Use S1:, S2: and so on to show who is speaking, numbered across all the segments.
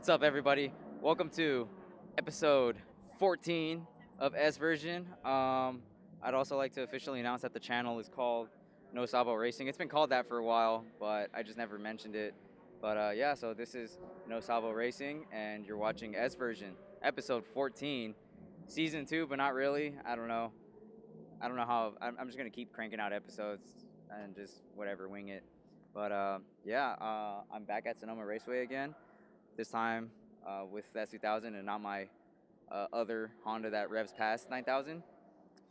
S1: What's up, everybody? Welcome to episode 14 of S Version. I'd also like to officially announce that the channel is called No Sabo Racing. It's been called that for a while, but I just never mentioned it. But yeah, so this is No Sabo Racing, and you're watching S Version, episode 14, season 2, but not really. I don't know. I don't know how. I'm just gonna keep cranking out episodes and just whatever, wing it. But yeah, I'm back at Sonoma Raceway again. This time with the S2000 and not my other Honda that revs past 9,000.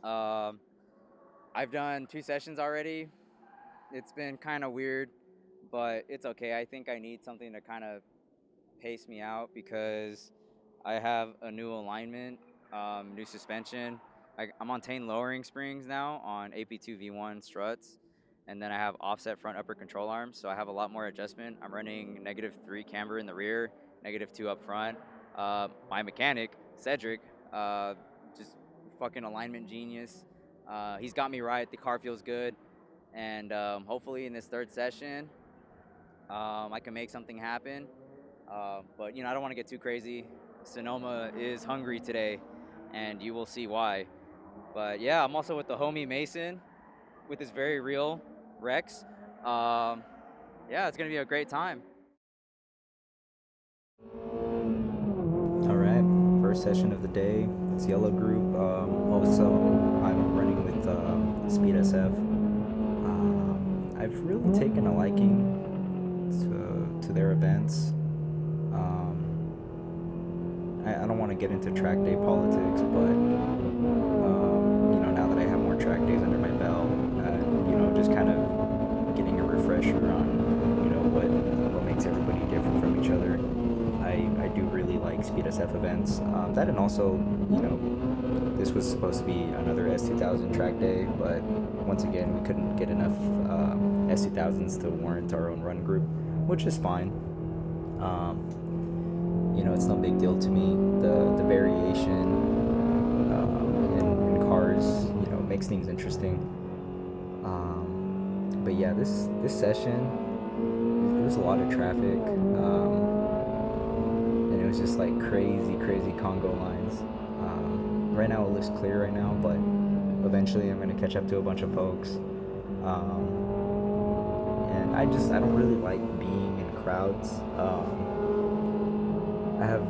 S1: Um, I've done 2 sessions already. It's been kind of weird, but it's okay. I think I need something to kind of pace me out because I have a new alignment, new suspension. I'm on Tane lowering springs now on AP2 V1 struts, and then I have offset front upper control arms, so I have a lot more adjustment. I'm running -3 camber in the rear, -2 up front. My mechanic, Cedric, just fucking alignment genius. He's got me right. The car feels good, and hopefully in this third session, I can make something happen. But I don't want to get too crazy. Sonoma is hungry today, and you will see why. But yeah, I'm also with the homie Mason with his very real Rex. Yeah, it's gonna be a great time.
S2: All right, first session of the day. It's yellow group. Also, I'm running with Speed SF. I've really taken a liking to their events. I don't want to get into track day politics, but now that I have more track days under my belt, just kind of getting a refresher on what makes everybody different from each other. I do really like Speed SF events. That and also, this was supposed to be another S2000 track day, but once again, we couldn't get enough S2000s to warrant our own run group, which is fine. It's no big deal to me. The variation in cars, makes things interesting. But yeah, this session, there was a lot of traffic. And it was just like crazy Congo lines. Right now it looks clear right now, but eventually I'm going to catch up to a bunch of folks. And I don't really like being in crowds. I have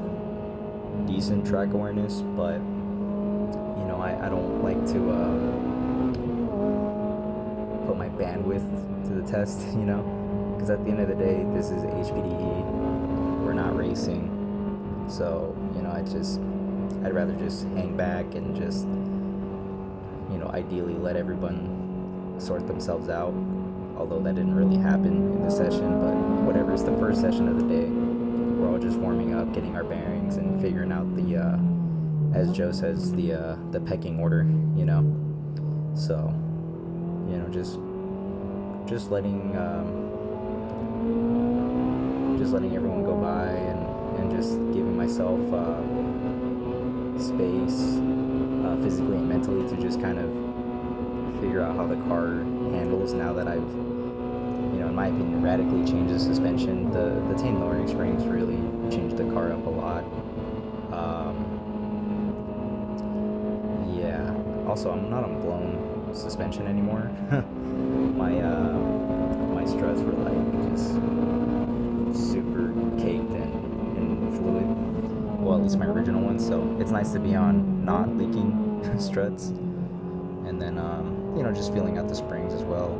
S2: decent track awareness, but I don't like to put my bandwidth to the test, because at the end of the day, this is HPDE. We're not racing. So, I'd rather just hang back and just, ideally let everyone sort themselves out. Although that didn't really happen in the session, but whatever, it's the first session of the day. We're all just warming up, getting our bearings, and figuring out the, as Joe says, the pecking order, So, just letting everyone go by and just giving myself space physically and mentally to just kind of figure out how the car handles now that I've, in my opinion, radically changed the suspension. The Tane lowering springs really changed the car up a lot. Yeah. Also, I'm not on blown suspension anymore. my struts were like just super caked and fluid. Well, at least my original ones. So it's nice to be on not leaking struts. And then just feeling out the springs as well.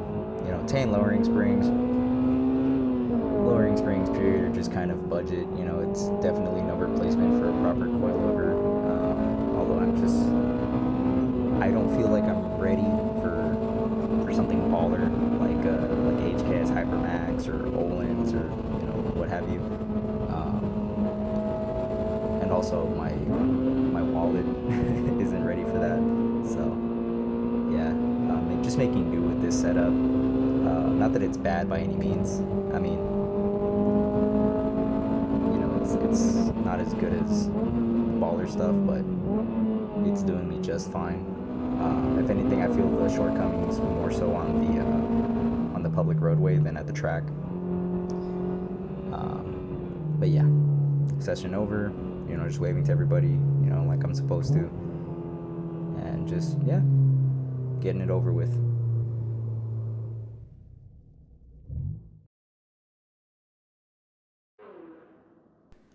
S2: Tane lowering springs period are just kind of budget. It's definitely no replacement for a proper coilover. Although I don't feel like I'm ready for something baller like HKS Hypermax or Olin's or what have you. And also my wallet isn't ready for that. So yeah, just making do with this setup. Not that it's bad by any means. I mean, it's not as good as baller stuff, but it's doing me just fine. If anything, I feel the shortcomings more so on the public roadway than at the track. But yeah, session over, just waving to everybody, like I'm supposed to, and just, yeah, getting it over with.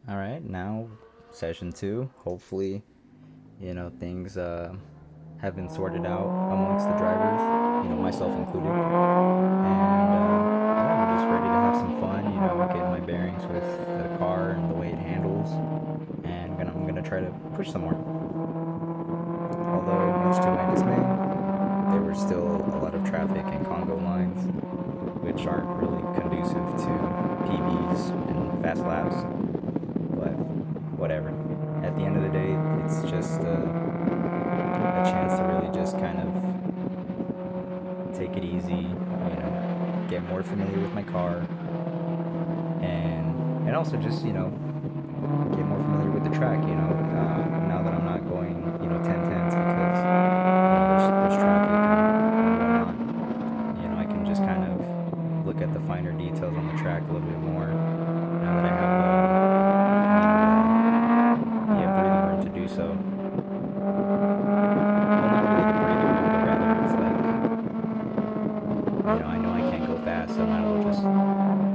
S2: All right, now session 2. Hopefully, things have been sorted out amongst the drivers, myself included. And yeah, I'm just ready to have some fun, getting my bearings with the car and the way it handles. And I'm gonna try to push some more. Although, much to my dismay, there was still a lot of traffic and Congo lines, which aren't really conducive to PBs and fast laps. But whatever. At the end of the day, it's just a chance to really just kind of take it easy, get more familiar with my car, and also just get more familiar with the track. Now that I'm not going 10-10s because there's traffic and whatnot. I can just kind of look at the finer details on the track a little bit more now that I have breathing room to do so. Well, not really the breathing room, but rather it's like, I know I can't go fast, so I might as well just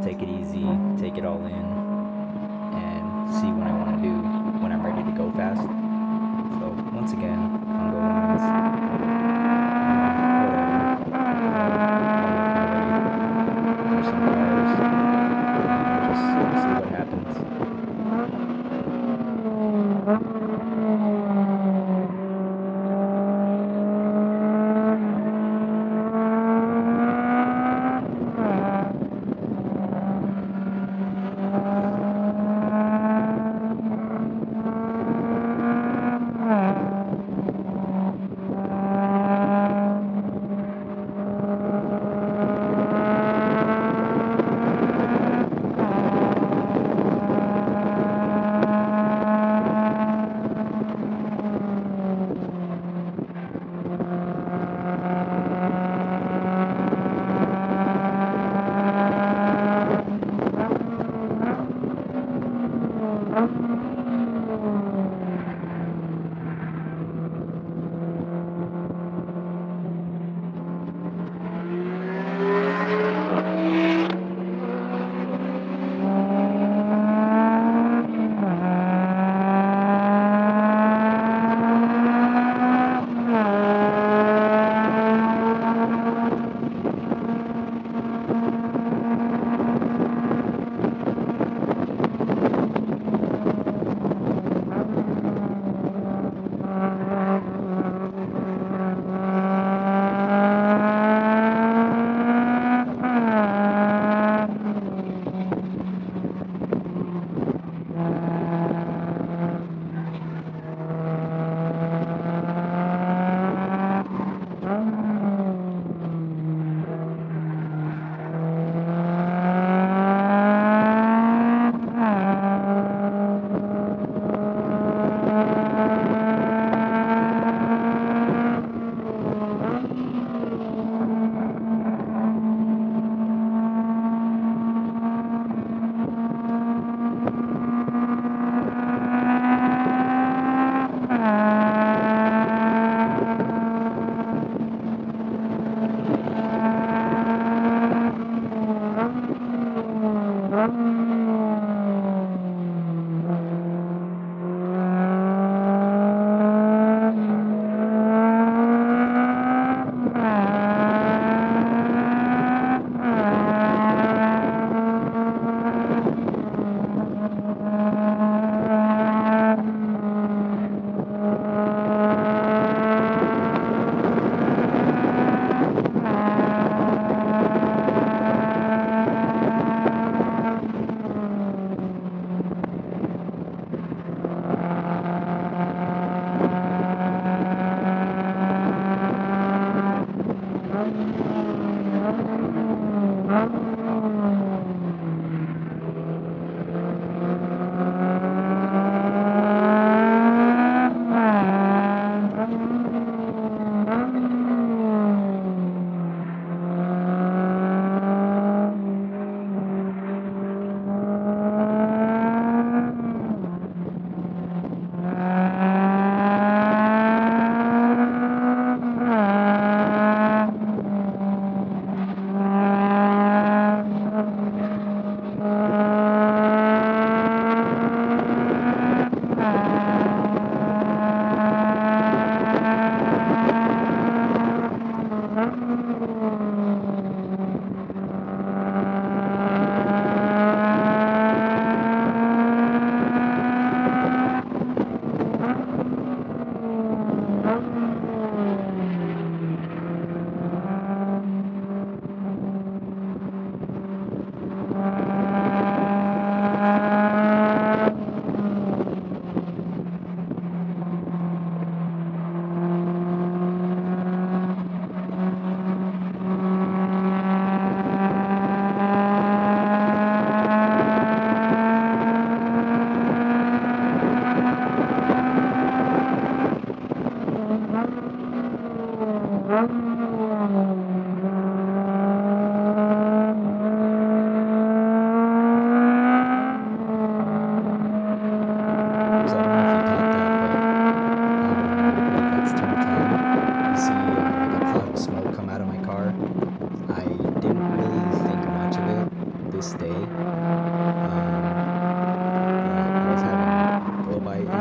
S2: take it easy, take it all in,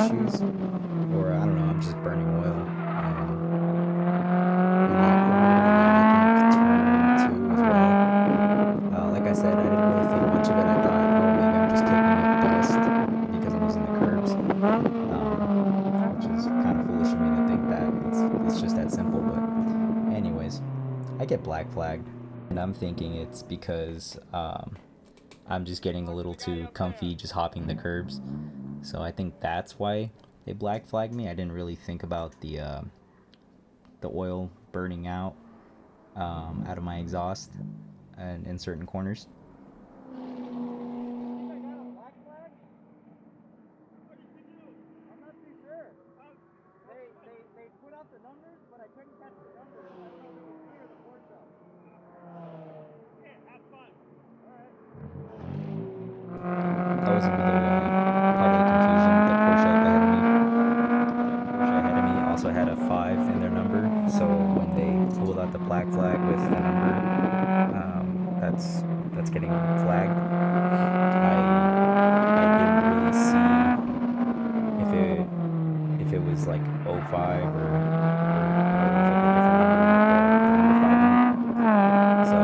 S2: issues, or I don't know, I'm just burning oil. In that corner, and then I think turn 2 as well. Like I said, I didn't really think much of it. I thought, oh, maybe I'm just kicking up dust because I'm using the curbs, which is kind of foolish of me to think that it's just that simple. But anyways, I get black flagged, and I'm thinking it's because I'm just getting a little too comfy just hopping the curbs. So I think that's why they black flagged me. I didn't really think about the oil burning out of my exhaust and in certain corners. That was another part of the confusion. The Porsche ahead of me also had a 5 in their number. So when they pulled out the black flag with the number, that's getting flagged. I didn't really see if it was like 05 or it was like a different number with the number 5 in it. So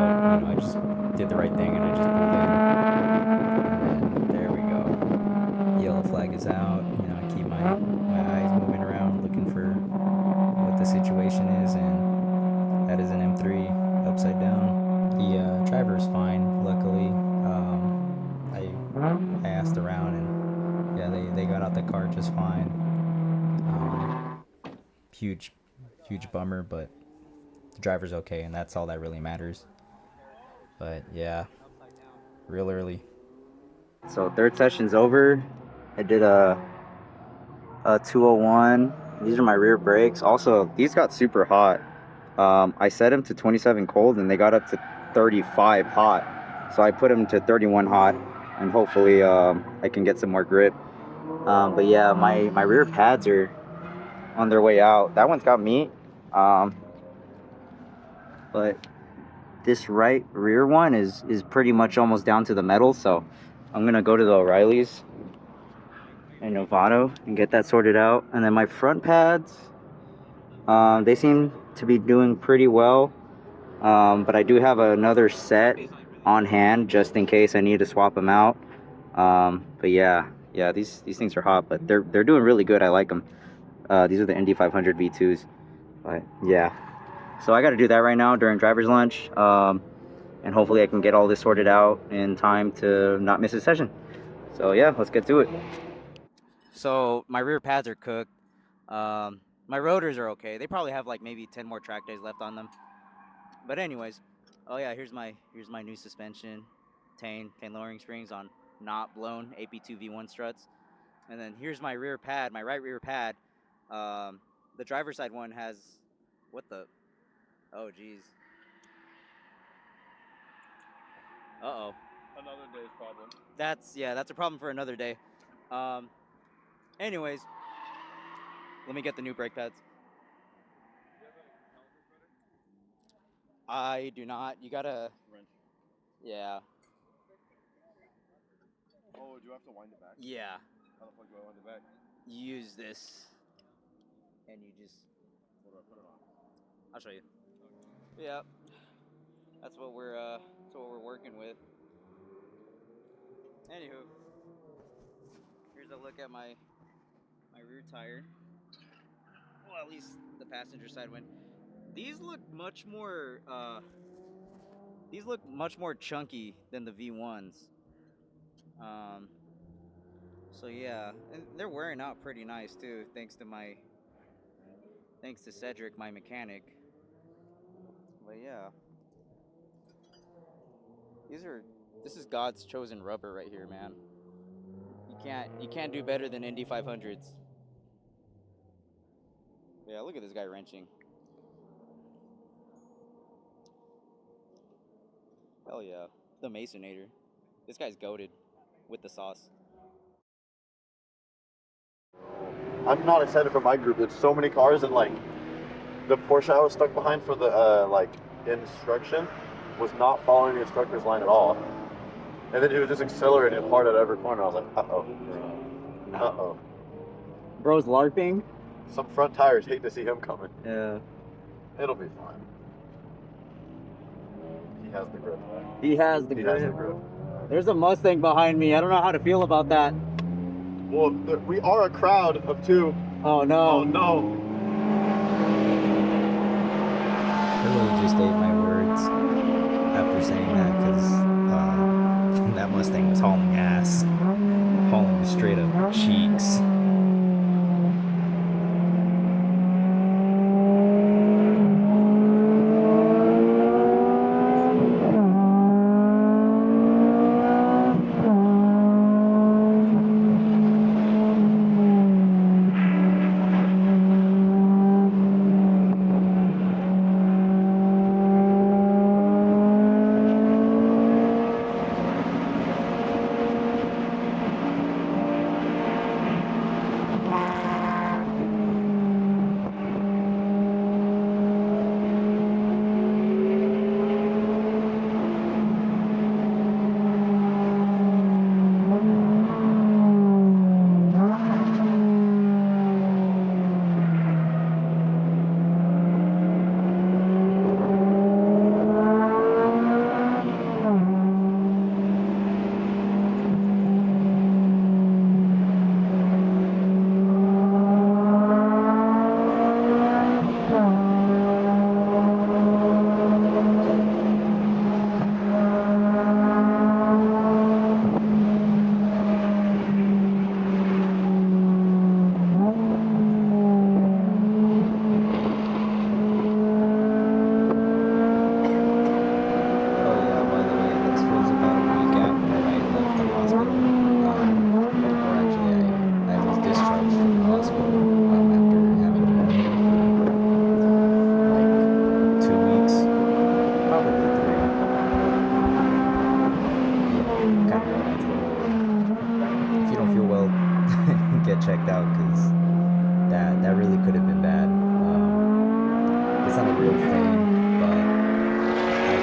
S2: I just did the right thing and I just pulled in. And there we go. Yellow flag is out. I keep my eyes moving around looking for what the situation is, and that is an M3 upside down. The driver's fine, luckily. I asked around, and yeah, they got out the car just fine. Huge bummer, but the driver's okay, and that's all that really matters. But yeah, real early. So third session's over. I did a 201. These are my rear brakes. Also, these got super hot. I set them to 27 cold, and they got up to 35 hot. So I put them to 31 hot, and hopefully I can get some more grip. But yeah, my rear pads are on their way out. That one's got meat. But this right rear one is pretty much almost down to the metal. So I'm gonna go to the O'Reilly's in Novato and get that sorted out. And then my front pads, they seem to be doing pretty well. But I do have another set on hand just in case I need to swap them out. But yeah, these things are hot, but they're doing really good. I like them. These are the Indy 500 V2s. But yeah, so I got to do that right now during driver's lunch. And hopefully I can get all this sorted out in time to not miss a session. So yeah, let's get to it. So my rear pads are cooked. My rotors are okay. They probably have like maybe 10 more track days left on them. But anyways, oh yeah, here's my new suspension, Tane lowering springs on not blown AP2 V1 struts. And then here's my rear pad, my right rear pad. The driver's side one has, what the, oh geez. Uh-oh.
S3: Another day's problem.
S1: That's a problem for another day. Anyways, let me get the new brake pads.
S3: Do you have a caliper spreader?
S1: I do not. You gotta
S3: wrench.
S1: Yeah.
S3: Oh, do you have to wind it back?
S1: Yeah.
S3: How the fuck do I wind it back?
S1: You use this, and you just.
S3: What do I put it on?
S1: I'll show you. Okay. Yeah. That's what we're working with. Anywho, here's a look at my rear tire. Well, at least the passenger side went. These look much more chunky than the V1s. So yeah, and they're wearing out pretty nice too, thanks to Cedric, my mechanic. But yeah, this is God's chosen rubber right here, man. You can't do better than Indy 500s. Yeah, look at this guy wrenching. Hell yeah, the Masonator. This guy's goated with the sauce.
S3: I'm not excited for my group. There's so many cars, and like the Porsche I was stuck behind for the instruction was not following the instructor's line at all. And then he was just accelerating hard at every corner. I was like, uh-oh.
S4: Bro's LARPing.
S3: Some front tires hate to see him coming.
S4: Yeah.
S3: It'll be fine. He has the grip.
S4: He has the
S3: He
S4: grip.
S3: has the grip.
S4: There's a Mustang behind me. I don't know how to feel about that.
S3: Well, we are a crowd of two.
S4: Oh no.
S3: Oh no.
S2: I really just ate my words after saying that because that Mustang was hauling ass. Hauling straight up cheeks. Checked out because that really could have been bad. It's not a real thing, but I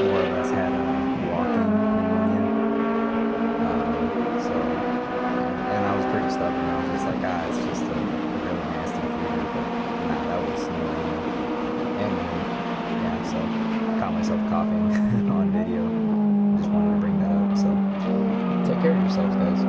S2: more or less had a walking pneumonia. And I was pretty stubborn. I was just like, it's just a really nasty fever. But nah, that was pneumonia. Anyway, yeah, so caught myself coughing on video. Just wanted to bring that up. So take care of yourselves, guys.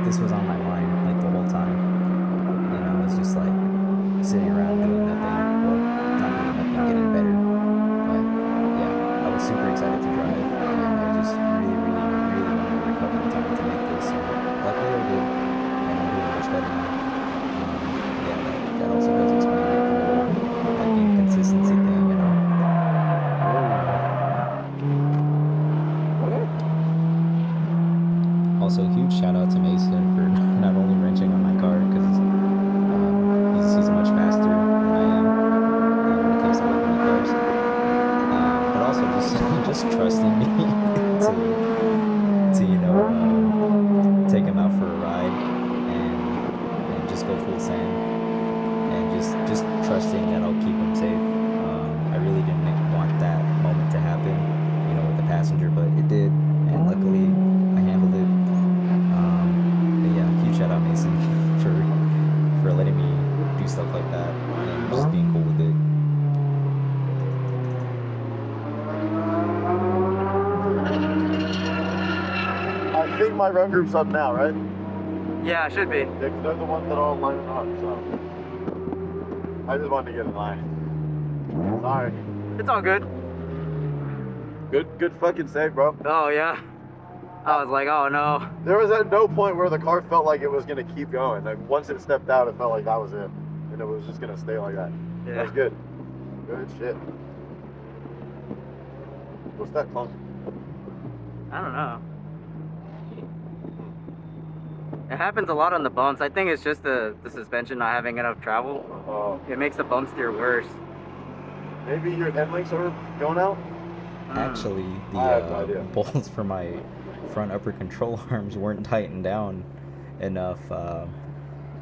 S2: This was on my mind like the whole time. You know, I was just like sitting around doing nothing. Well, not doing nothing, getting better. But yeah, I was super excited to drive, and I just really wanted to recover in time to make this. And luckily I did, and I'm doing much better now. Yeah, that also does explain like the whole like inconsistency thing, you know. Also, huge shout out to Mason for not only wrenching on my car because he's much faster than I am when it comes to working on cars, but also just trusting me to you know take him out for a ride and just go full send and just trusting that I'll keep him safe. I really didn't want that moment to happen, you know, with the passenger, but it did, and luckily I handled it. Shout out Mason for letting me do stuff like that and just being cool with it.
S3: I think my run group's up now, right?
S4: Yeah, it should be.
S3: Yeah, 'cause they're the ones that are all lining up, so I just wanted to get in line. Sorry.
S4: It's all good.
S3: Good fucking save, bro.
S4: Oh yeah. I was like, oh no.
S3: There was at no point where the car felt like it was gonna keep going. Like once it stepped out, it felt like that was it, and it was just gonna stay like that.
S4: Yeah.
S3: That was good. Good shit. What's that called?
S4: I don't know. It happens a lot on the bumps. I think it's just the suspension not having enough travel.
S3: Oh,
S4: It makes the bump steer worse.
S3: maybe your head links are going out.
S2: Actually,
S3: I have no idea.
S2: the bolts for my front upper control arms weren't tightened down enough.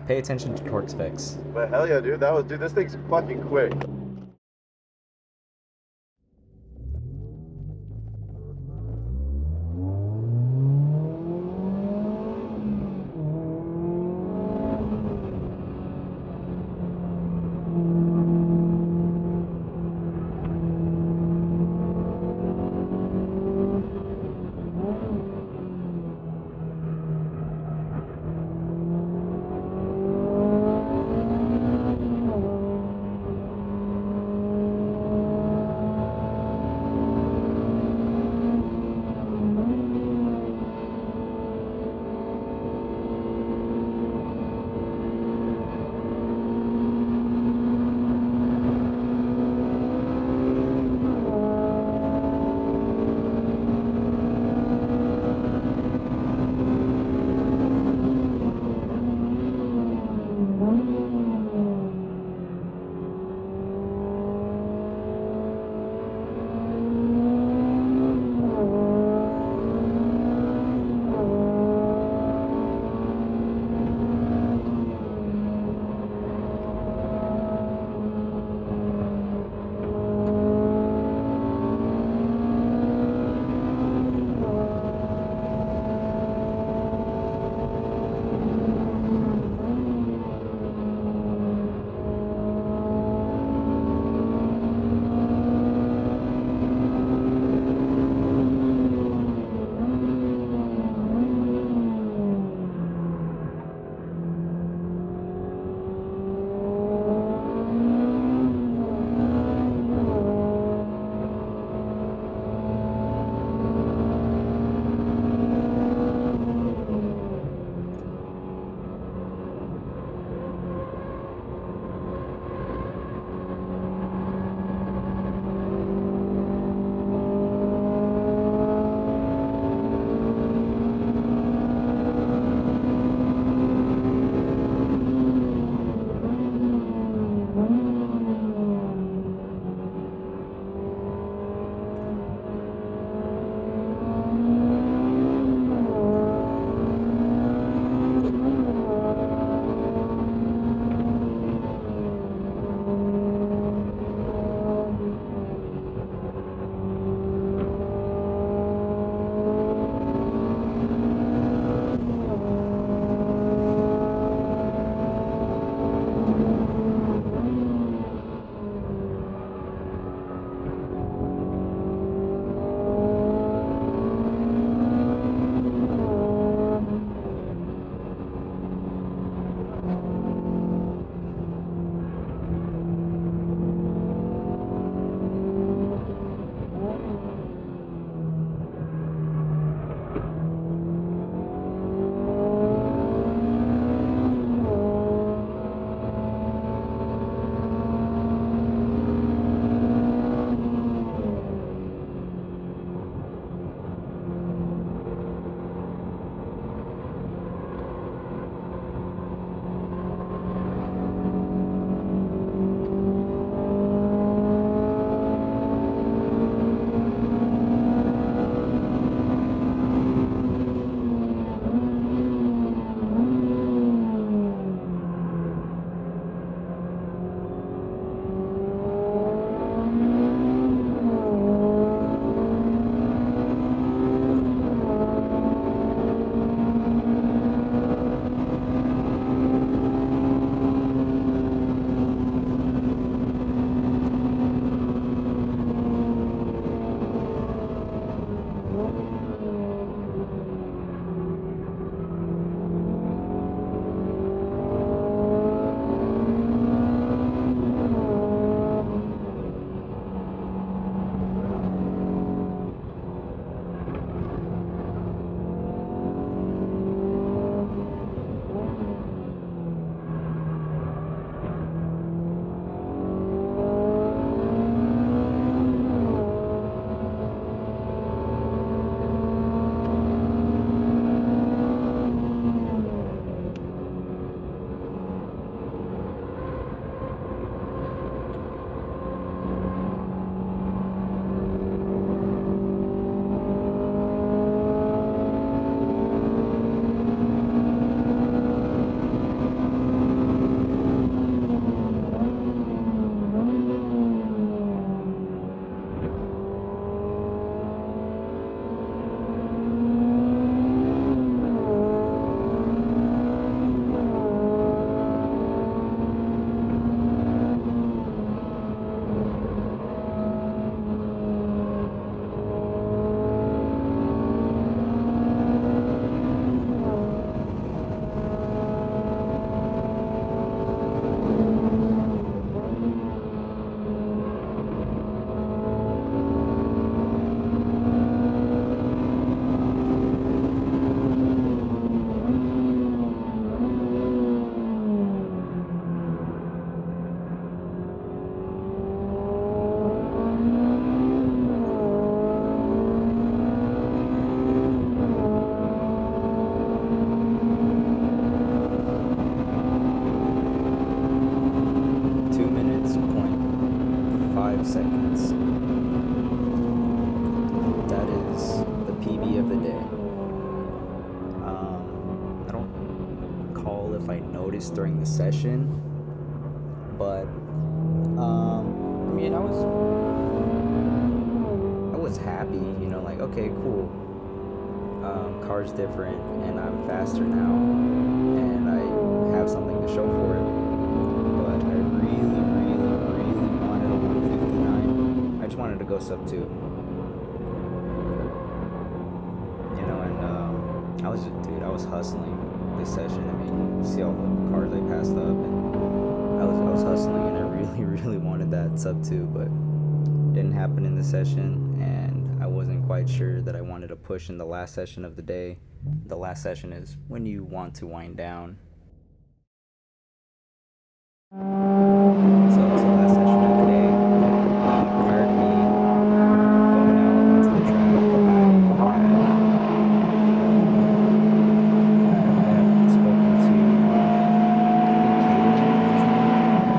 S2: Pay attention to torque specs.
S3: But hell yeah, dude. Dude, this thing's fucking quick.
S2: 45 seconds. That is the PB of the day. I don't recall if I noticed during the session, but I mean, I was happy, you know, like, okay, cool. Car's different, and I'm faster now, and I have something to show for it. But I really, really, really wanted a 159. I just wanted to go sub 2. You know, and I was hustling this session. I mean, you see all the cars I passed up, and I was hustling, and I really, really wanted that sub 2, but it didn't happen in the session, and I wasn't quite sure that I wanted to push in the last session of the day. The last session is when you want to wind down. So it's the last session of the day. Prior to me going out onto the track, I had spoken to, I think, Caden.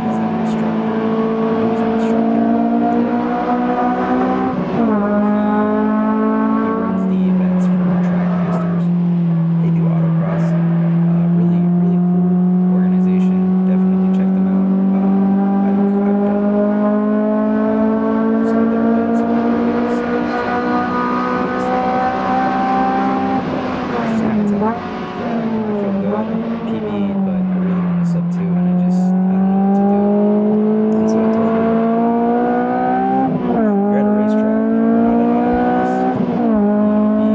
S2: He's an instructor. He was an instructor for the day. He runs the events for Trackmasters. They do autocross. Really, really cool organization. Definitely check them out. I've done some of their events and their videos. I did the front one in the S2000. I was just kind of telling him, like, yeah, you know, I feel good. I PB'd, but I really want to sub 2, and I don't know what to do. And so I told him, you're at a racetrack, you're not at autocross. You know, be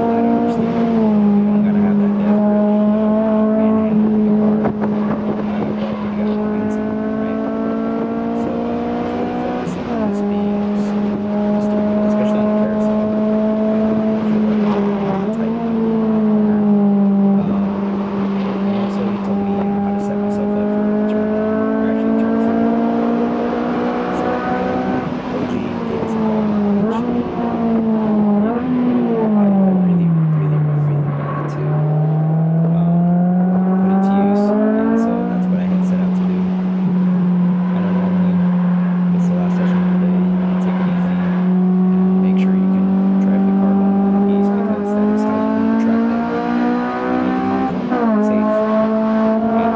S2: light on your steering. You know, you don't gotta have that death grip. You know, you're not manhandling the car. You got momentum, right? So I was really focusing on just being smooth on the steering wheel, especially on the carousel. I feel like I want to tighten up in that corner. And also he told me, you know, how to set myself up for turn 1, or actually turn 2. So OG gave me some ball knowledge, and you know, I really, really, really wanted to put it to use, and so that's what I had set out to do. I know normally it's the last session of the day, you want to take it easy and make sure you can drive the car home in one piece, because that is how you win the track day. You make it home safe and with the car.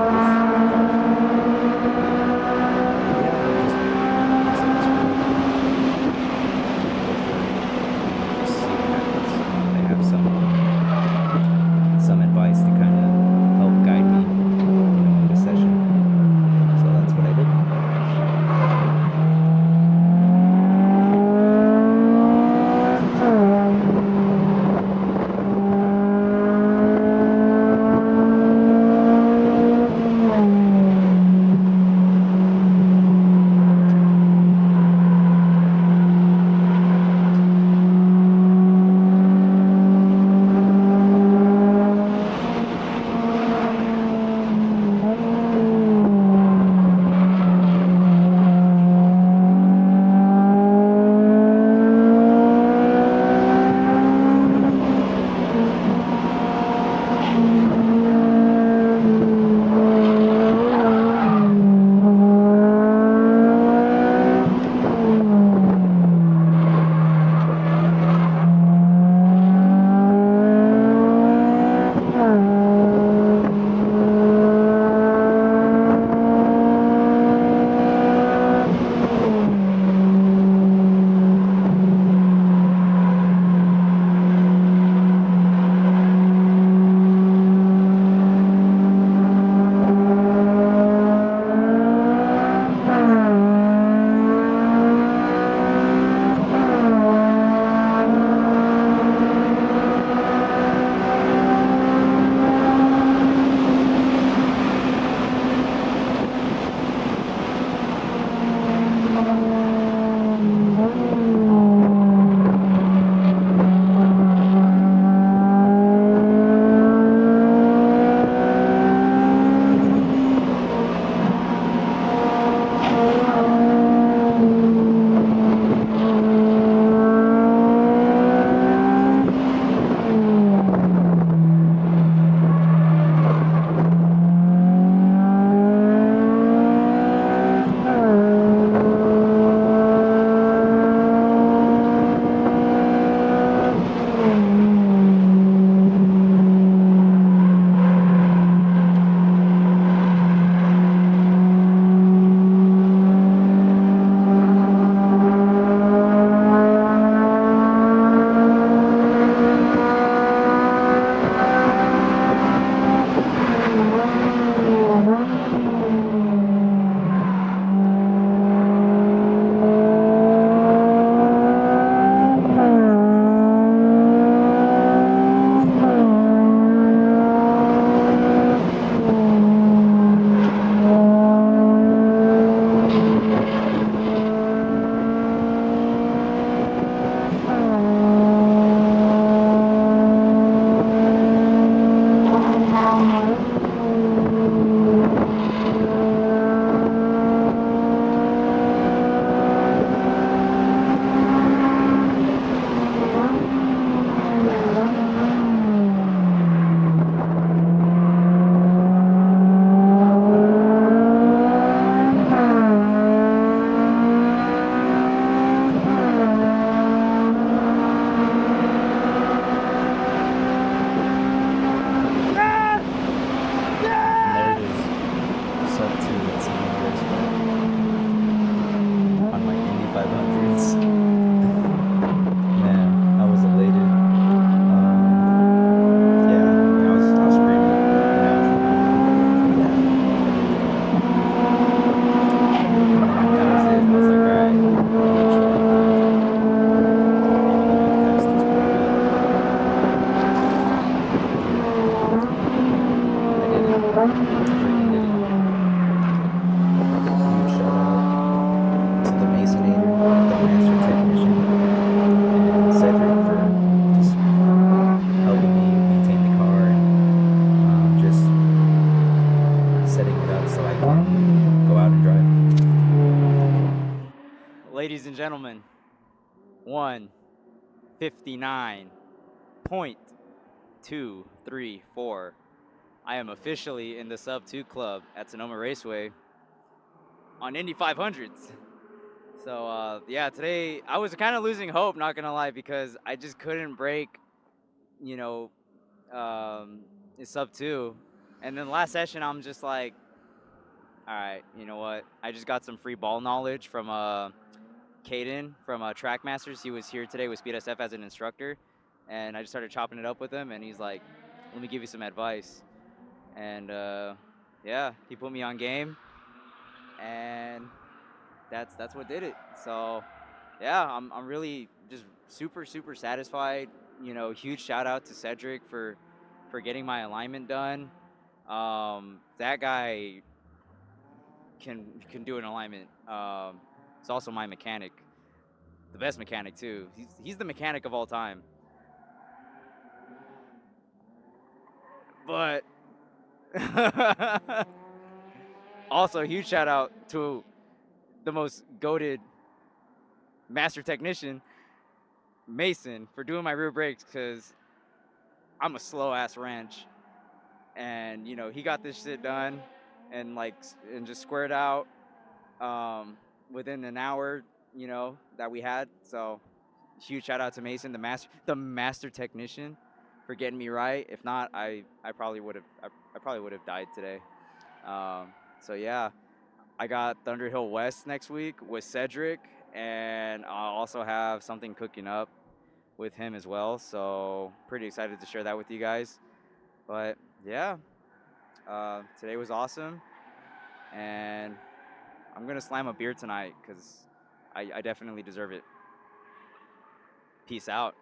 S2: Yeah, just I said, screw it. I'm gonna go for it and just see what happens. Now that I have some advice to kind of help guide me, you know, in this session. So that's what I did.
S1: ladies and gentlemen, 1:59.234. I am officially in the sub 2 club at Sonoma Raceway on Indy 500s. So yeah, today I was kind of losing hope, not gonna lie, because I just couldn't break, you know, in sub 2. And then last session, I'm just like, all right, you know what? I just got some free ball knowledge from Caden from Track Masters. He was here today with Speed SF as an instructor, and I just started chopping it up with him, and he's like, let me give you some advice. And yeah, he put me on game, and that's what did it. So yeah, I'm really just super satisfied. You know, huge shout out to Cedric for getting my alignment done. That guy can do an alignment. He's also my mechanic, the best mechanic too. He's the mechanic of all time. But also huge shout out to the most goated master technician, Mason, for doing my rear brakes, because I'm a slow ass wrench. And you know, he got this shit done and just squared out within an hour, you know, that we had. So huge shout out to Mason, the master technician, for getting me right. If not, I probably would have died today. So yeah, I got Thunder Hill West next week with Cedric, and I'll also have something cooking up with him as well. So pretty excited to share that with you guys. But yeah, today was awesome, and I'm gonna slam a beer tonight because I definitely deserve it. Peace out.